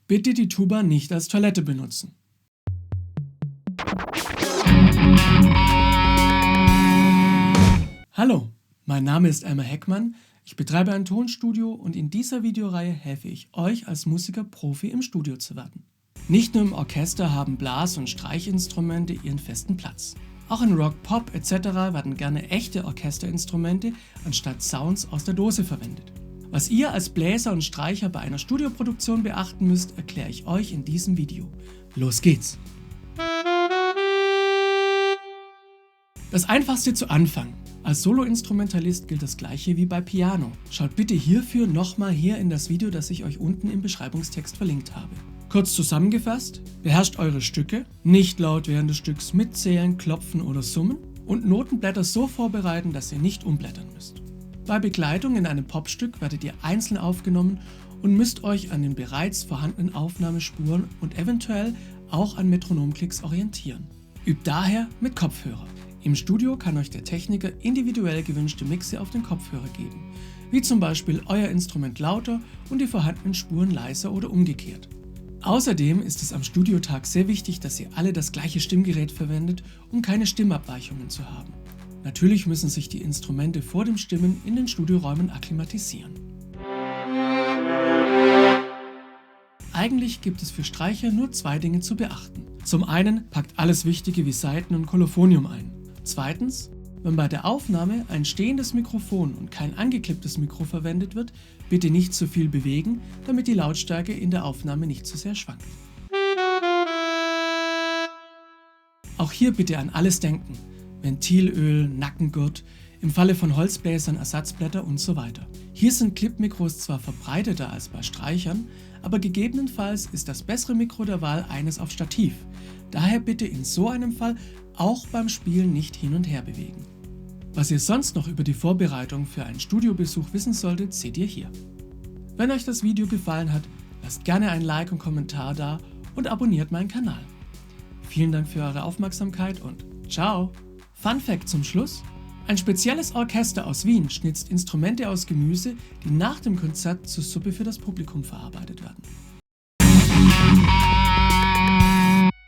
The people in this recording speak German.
Bitte die Tuba nicht als Toilette benutzen. Hallo, mein Name ist Elmar Heckmann, ich betreibe ein Tonstudio und in dieser Videoreihe helfe ich euch als Musiker Profi im Studio zu werden. Nicht nur im Orchester haben Blas- und Streichinstrumente ihren festen Platz. Auch in Rock, Pop etc. werden gerne echte Orchesterinstrumente anstatt Sounds aus der Dose verwendet. Was ihr als Bläser und Streicher bei einer Studioproduktion beachten müsst, erkläre ich euch in diesem Video. Los geht's! Das Einfachste zu Anfang. Als Solo-Instrumentalist gilt das gleiche wie bei Piano. Schaut bitte hierfür nochmal hier in das Video, das ich euch unten im Beschreibungstext verlinkt habe. Kurz zusammengefasst, beherrscht eure Stücke, nicht laut während des Stücks mitzählen, klopfen oder summen und Notenblätter so vorbereiten, dass ihr nicht umblättern müsst. Bei Begleitung in einem Popstück werdet ihr einzeln aufgenommen und müsst euch an den bereits vorhandenen Aufnahmespuren und eventuell auch an Metronomklicks orientieren. Übt daher mit Kopfhörer. Im Studio kann euch der Techniker individuell gewünschte Mixe auf den Kopfhörer geben, wie zum Beispiel euer Instrument lauter und die vorhandenen Spuren leiser oder umgekehrt. Außerdem ist es am Studiotag sehr wichtig, dass ihr alle das gleiche Stimmgerät verwendet, um keine Stimmabweichungen zu haben. Natürlich müssen sich die Instrumente vor dem Stimmen in den Studioräumen akklimatisieren. Eigentlich gibt es für Streicher nur zwei Dinge zu beachten. Zum einen packt alles Wichtige wie Saiten und Kolophonium ein. Zweitens, wenn bei der Aufnahme ein stehendes Mikrofon und kein angeklipptes Mikro verwendet wird, bitte nicht zu viel bewegen, damit die Lautstärke in der Aufnahme nicht zu sehr schwankt. Auch hier bitte an alles denken. Ventilöl, Nackengurt, im Falle von Holzbläsern Ersatzblätter und so weiter. Hier sind Clipmikros zwar verbreiteter als bei Streichern, aber gegebenenfalls ist das bessere Mikro der Wahl eines auf Stativ. Daher bitte in so einem Fall auch beim Spielen nicht hin und her bewegen. Was ihr sonst noch über die Vorbereitung für einen Studiobesuch wissen solltet, seht ihr hier. Wenn euch das Video gefallen hat, lasst gerne ein Like und Kommentar da und abonniert meinen Kanal. Vielen Dank für eure Aufmerksamkeit und ciao! Fun Fact zum Schluss: Ein spezielles Orchester aus Wien schnitzt Instrumente aus Gemüse, die nach dem Konzert zur Suppe für das Publikum verarbeitet werden.